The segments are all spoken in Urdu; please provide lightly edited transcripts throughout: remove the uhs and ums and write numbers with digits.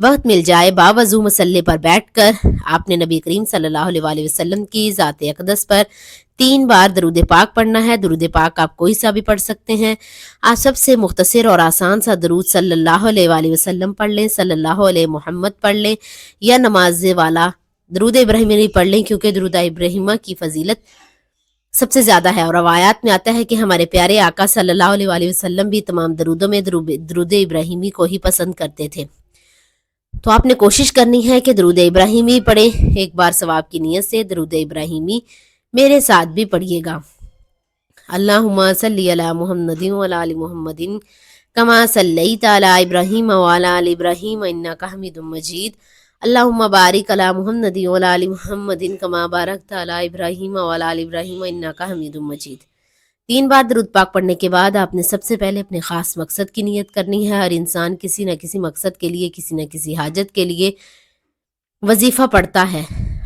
وقت مل جائے باوضو مسلے پر بیٹھ کر آپ نے نبی کریم صلی اللہ علیہ وسلم کی ذات اقدس پر 3 بار درود پاک پڑھنا ہے۔ درود پاک آپ کوئی سا بھی پڑھ سکتے ہیں۔ آپ سب سے مختصر اور آسان سا درود صلی اللہ علیہ وسلم پڑھ لیں، صلی اللہ علیہ محمد پڑھ لیں، یا نماز والا درود ابراہیمی پڑھ لیں، کیونکہ درود ابراہیمہ کی فضیلت سب سے زیادہ ہے، اور روایات میں آتا ہے کہ ہمارے پیارے آقا صلی اللہ علیہ وسلم بھی تمام درودوں میں درود ابراہیمی کو ہی پسند کرتے تھے۔ تو آپ نے کوشش کرنی ہے کہ درود ابراہیمی پڑھیں۔ ایک بار ثواب کی نیت سے درود ابراہیمی میرے ساتھ بھی پڑھیے گا۔ اللہم صلی علی محمد وعلی آل محمد کما صلیت علی ابراہیم وعلی آل ابراہیم انک حمید مجید۔ اللہم بارک علی محمد وعلی آل محمد کما بارکت علی ابراہیم وعلی آل ابراہیم انک حمید مجید۔ 3 بار درود پاک پڑھنے کے بعد آپ نے سب سے پہلے اپنے خاص مقصد کی نیت کرنی ہے۔ ہر انسان کسی نہ کسی مقصد کے لیے، کسی نہ کسی حاجت کے لیے وظیفہ پڑھتا ہے۔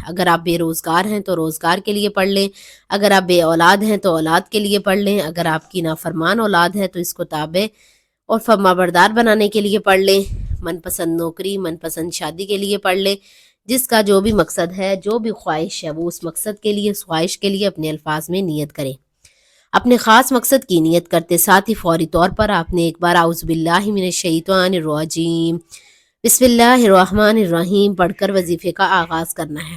اگر آپ بے روزگار ہیں تو روزگار کے لیے پڑھ لیں، اگر آپ بے اولاد ہیں تو اولاد کے لیے پڑھ لیں، اگر آپ کی نافرمان اولاد ہے تو اس کو تابع اور فرمانبردار بنانے کے لیے پڑھ لیں، من پسند نوکری، من پسند شادی کے لیے پڑھ لیں۔ جس کا جو بھی مقصد ہے، جو بھی خواہش ہے، وہ اس مقصد کے لیے، اس خواہش کے لیے اپنے الفاظ میں نیت کریں۔ اپنے خاص مقصد کی نیت کرتے ساتھ ہی فوری طور پر آپ نے ایک بار اعوذ باللہ من الشیطان الرجیم بسم اللہ الرحمن الرحیم پڑھ کر وظیفے کا آغاز کرنا ہے۔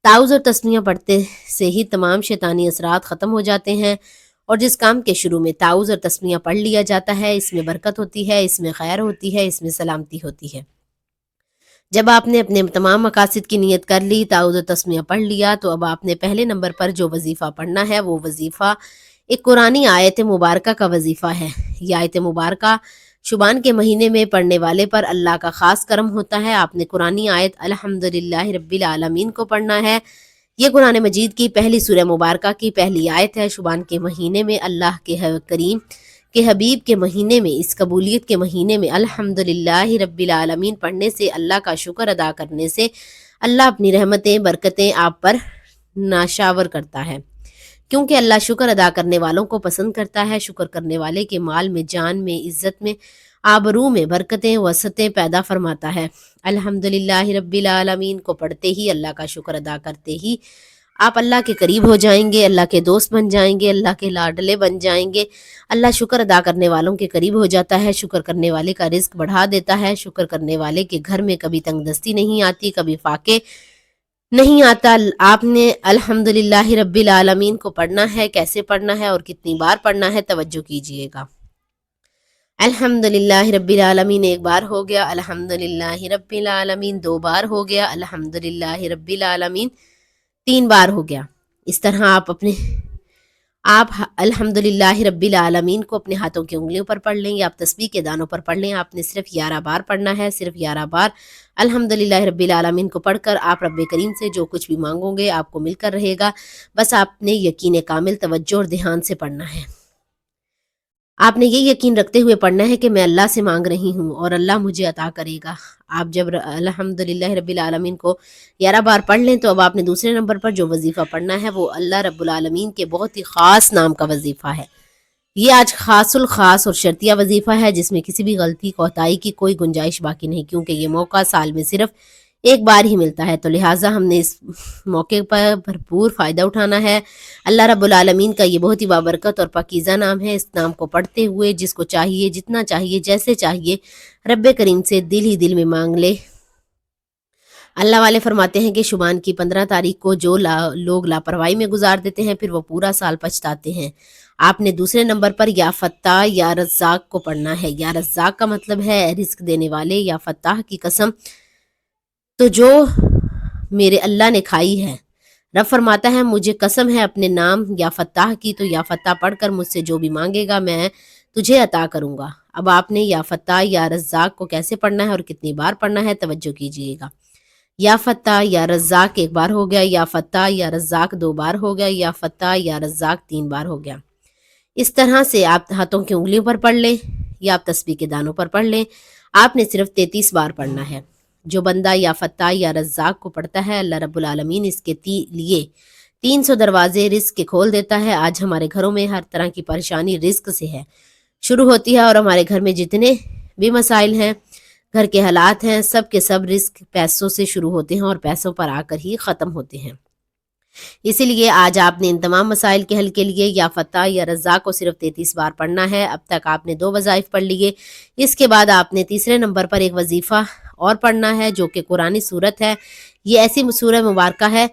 تعوذ اور تسمیہ پڑھتے سے ہی تمام شیطانی اثرات ختم ہو جاتے ہیں، اور جس کام کے شروع میں تعوذ اور تسمیہ پڑھ لیا جاتا ہے، اس میں برکت ہوتی ہے، اس میں خیر ہوتی ہے، اس میں سلامتی ہوتی ہے۔ جب آپ نے اپنے تمام مقاصد کی نیت کر لی، تعوذ و تسمیہ پڑھ لیا، تو اب آپ نے پہلے نمبر پر جو وظیفہ پڑھنا ہے وہ وظیفہ ایک قرآنی آیت مبارکہ کا وظیفہ ہے۔ یہ آیت مبارکہ شعبان کے مہینے میں پڑھنے والے پر اللہ کا خاص کرم ہوتا ہے۔ آپ نے قرآنی آیت الحمدللہ رب العالمین کو پڑھنا ہے۔ یہ قرآن مجید کی پہلی سورہ مبارکہ کی پہلی آیت ہے۔ شعبان کے مہینے میں اللہ کے کریم کہ حبیب کے مہینے میں، اس قبولیت کے مہینے میں الحمدللہ رب العالمین پڑھنے سے، اللہ کا شکر ادا کرنے سے اللہ اپنی رحمتیں، برکتیں آپ پر ناشاور کرتا ہے، کیونکہ اللہ شکر ادا کرنے والوں کو پسند کرتا ہے۔ شکر کرنے والے کے مال میں، جان میں، عزت میں، آبرو میں برکتیں، وسعتیں پیدا فرماتا ہے۔ الحمدللہ رب العالمین کو پڑھتے ہی، اللہ کا شکر ادا کرتے ہی آپ اللہ کے قریب ہو جائیں گے، اللہ کے دوست بن جائیں گے، اللہ کے لاڈلے بن جائیں گے۔ اللہ شکر ادا کرنے والوں کے قریب ہو جاتا ہے، شکر کرنے والے کا رزق بڑھا دیتا ہے۔ شکر کرنے والے کے گھر میں کبھی تنگ دستی نہیں آتی، کبھی فاقے نہیں آتا۔ آپ نے الحمدللہ رب العالمین کو پڑھنا ہے۔ کیسے پڑھنا ہے اور کتنی بار پڑھنا ہے، توجہ کیجئے گا۔ الحمدللہ رب العالمین ایک بار ہو گیا، الحمدللہ رب العالمین 2 بار ہو گیا، الحمدللہ رب العالمین 3 بار ہو گیا۔ اس طرح آپ الحمدللہ رب العالمین کو اپنے ہاتھوں کی انگلیوں پر پڑھ لیں، یا آپ تسبیح کے دانوں پر پڑھ لیں۔ آپ نے صرف 11 بار پڑھنا ہے، صرف 11 بار الحمدللہ رب العالمین کو پڑھ کر آپ رب کریم سے جو کچھ بھی مانگو گے آپ کو مل کر رہے گا۔ بس آپ نے یقین کامل، توجہ اور دھیان سے پڑھنا ہے۔ آپ نے یہ یقین رکھتے ہوئے پڑھنا ہے کہ میں اللہ سے مانگ رہی ہوں اور اللہ مجھے عطا کرے گا۔ آپ جب الحمدللہ رب العالمین کو 11 بار پڑھ لیں، تو اب آپ نے دوسرے نمبر پر جو وظیفہ پڑھنا ہے وہ اللہ رب العالمین کے بہت ہی خاص نام کا وظیفہ ہے۔ یہ آج خاص الخاص اور شرطیہ وظیفہ ہے، جس میں کسی بھی غلطی کوتاہی کی کوئی گنجائش باقی نہیں، کیونکہ یہ موقع سال میں صرف ایک بار ہی ملتا ہے، تو لہٰذا ہم نے اس موقع پر بھرپور فائدہ اٹھانا ہے۔ اللہ رب العالمین کا یہ بہت ہی بابرکت اور پاکیزہ نام ہے۔ اس نام کو پڑھتے ہوئے جس کو چاہیے، جتنا چاہیے، جیسے چاہیے، رب کریم سے دل ہی دل میں مانگ لے۔ اللہ والے فرماتے ہیں کہ شعبان کی 15 تاریخ کو جو لوگ لاپرواہی میں گزار دیتے ہیں، پھر وہ پورا سال پچھتاتے ہیں۔ آپ نے دوسرے نمبر پر یا فتاح یا رزاق کو پڑھنا ہے۔ یا رزاق کا مطلب ہے رزق دینے والے، یا فتاح کی قسم تو جو میرے اللہ نے کھائی ہے۔ رب فرماتا ہے مجھے قسم ہے اپنے نام یا فتاح کی، تو یا فتاح پڑھ کر مجھ سے جو بھی مانگے گا میں تجھے عطا کروں گا۔ اب آپ نے یا فتاح یا رزاق کو کیسے پڑھنا ہے اور کتنی بار پڑھنا ہے، توجہ کیجئے گا۔ یا فتاح یا رزاق 1 بار ہو گیا، یا فتاح یا رزاق 2 بار ہو گیا، یا فتاح یا رزاق 3 بار ہو گیا۔ اس طرح سے آپ ہاتھوں کی انگلیوں پر پڑھ لیں، یا آپ تسبیح کے دانوں پر پڑھ لیں۔ آپ نے صرف 33 بار پڑھنا ہے۔ جو بندہ یا فتاح یا رزاق کو پڑھتا ہے، اللہ رب العالمین اس کے لیے 300 دروازے رزق کے کھول دیتا ہے۔ آج ہمارے گھروں میں ہر طرح کی پریشانی رزق سے ہے، شروع ہوتی ہے، اور ہمارے گھر میں جتنے بھی مسائل ہیں، گھر کے حالات ہیں، سب کے سب رزق پیسوں سے شروع ہوتے ہیں اور پیسوں پر آ کر ہی ختم ہوتے ہیں۔ اسی لیے آج آپ نے ان تمام مسائل کے حل کے لیے یا فتح یا رزاق کو صرف 33 بار پڑھنا ہے۔ اب تک آپ نے 2 وظائف پڑھ لیے، اس کے بعد آپ نے تیسرے نمبر پر ایک وظیفہ اور پڑھنا ہے جو کہ قرآنی صورت ہے۔ یہ ایسی سورہ مبارکہ ہے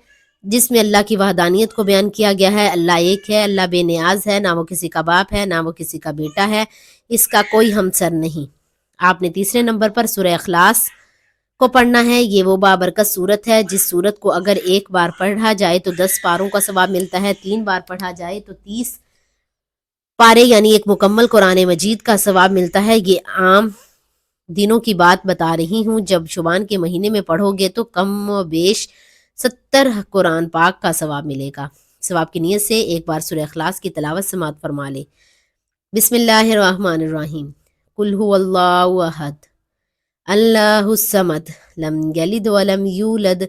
جس میں اللہ کی وحدانیت کو بیان کیا گیا ہے۔ اللہ ایک ہے، اللہ بے نیاز ہے، نہ وہ کسی کا باپ ہے، نہ وہ کسی کا بیٹا ہے، اس کا کوئی ہمسر نہیں۔ آپ نے تیسرے نمبر پر سورہ اخلاص کو پڑھنا ہے۔ یہ وہ بابرکت صورت ہے جس صورت کو اگر ایک بار پڑھا جائے تو 10 پاروں کا ثواب ملتا ہے، 3 بار پڑھا جائے تو 30 پارے یعنی ایک مکمل قرآن مجید کا ثواب ملتا ہے۔ یہ عام دنوں کی بات بتا رہی ہوں، جب شعبان کے مہینے میں پڑھو گے تو کم و بیش 70 قرآن پاک کا ثواب ملے گا۔ ثواب کی نیت سے ایک بار سورہ اخلاص کی تلاوت سماعت فرما لے۔ بسم اللہ الرحمن الرحیم۔ قل هو اللہ احد اللہ الصمد لم یلد ولم یولد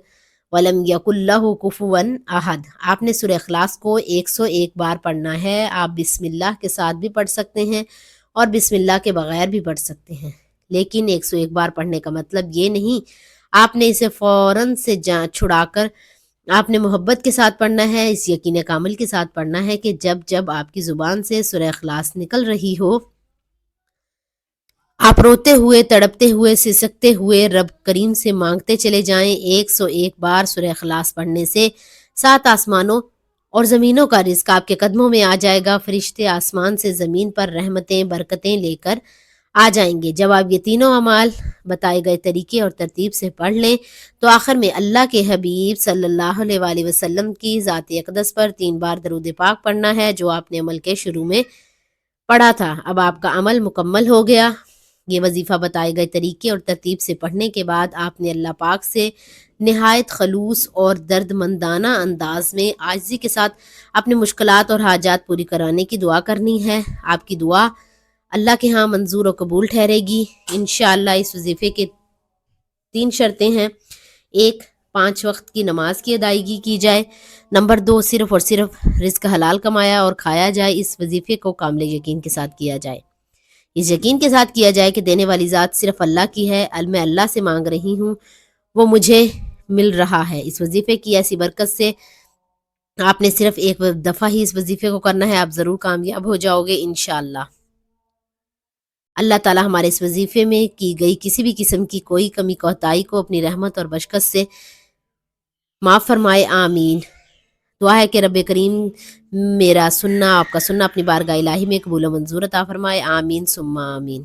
ولم یکن لہ کفوا احد۔ آپ نے سورہ اخلاص کو 101 بار پڑھنا ہے۔ آپ بسم اللہ کے ساتھ بھی پڑھ سکتے ہیں اور بسم اللہ کے بغیر بھی پڑھ سکتے ہیں، لیکن 101 بار پڑھنے کا مطلب یہ نہیں آپ نے اسے فوراً سے چھڑا کر آپ نے محبت کے ساتھ پڑھنا ہے۔ اس یقین کامل کے ساتھ پڑھنا ہے کہ جب جب آپ کی زبان سے سورہ اخلاص نکل رہی ہو، آپ روتے ہوئے، تڑپتے ہوئے، سسکتے ہوئے رب کریم سے مانگتے چلے جائیں۔ 101 بار سورہ اخلاص پڑھنے سے 7 آسمانوں اور زمینوں کا رزق آپ کے قدموں میں آ جائے گا۔ فرشتے آسمان سے زمین پر رحمتیں، برکتیں لے کر آ جائیں گے۔ جب آپ یہ تینوں اعمال بتائے گئے طریقے اور ترتیب سے پڑھ لیں تو آخر میں اللہ کے حبیب صلی اللہ علیہ وآلہ وسلم کی ذات اقدس پر 3 بار درود پاک پڑھنا ہے جو آپ نے عمل کے شروع میں پڑھا تھا۔ اب آپ کا عمل مکمل ہو گیا۔ یہ وظیفہ بتائے گئے طریقے اور ترتیب سے پڑھنے کے بعد آپ نے اللہ پاک سے نہایت خلوص اور درد مندانہ انداز میں عاجزی کے ساتھ اپنے مشکلات اور حاجات پوری کرانے کی دعا کرنی ہے۔ آپ کی دعا اللہ کے ہاں منظور و قبول ٹھہرے گی انشاءاللہ۔ اس وظیفے کے 3 شرطیں ہیں۔ 1، 5 وقت کی نماز کی ادائیگی کی جائے۔ نمبر 2، صرف اور صرف رزق حلال کمایا اور کھایا جائے۔ اس وظیفے کو کامل یقین کے ساتھ کیا جائے۔ اس یقین کے ساتھ کیا جائے کہ دینے والی ذات صرف اللہ کی ہے، میں اللہ سے مانگ رہی ہوں، وہ مجھے مل رہا ہے۔ اس وظیفے کی ایسی برکت سے آپ نے صرف ایک دفعہ ہی اس وظیفے کو کرنا ہے، آپ ضرور کامیاب ہو جاؤ گے انشاءاللہ۔ اللہ تعالی ہمارے اس وظیفے میں کی گئی کسی بھی قسم کی کوئی کمی کوتاہی کو اپنی رحمت اور بشکت سے معاف فرمائے، آمین۔ دعا ہے کہ رب کریم میرا سننا، آپ کا سننا اپنی بارگاہ الہی میں قبول و منظور عطا فرمائے، آمین ثم آمین۔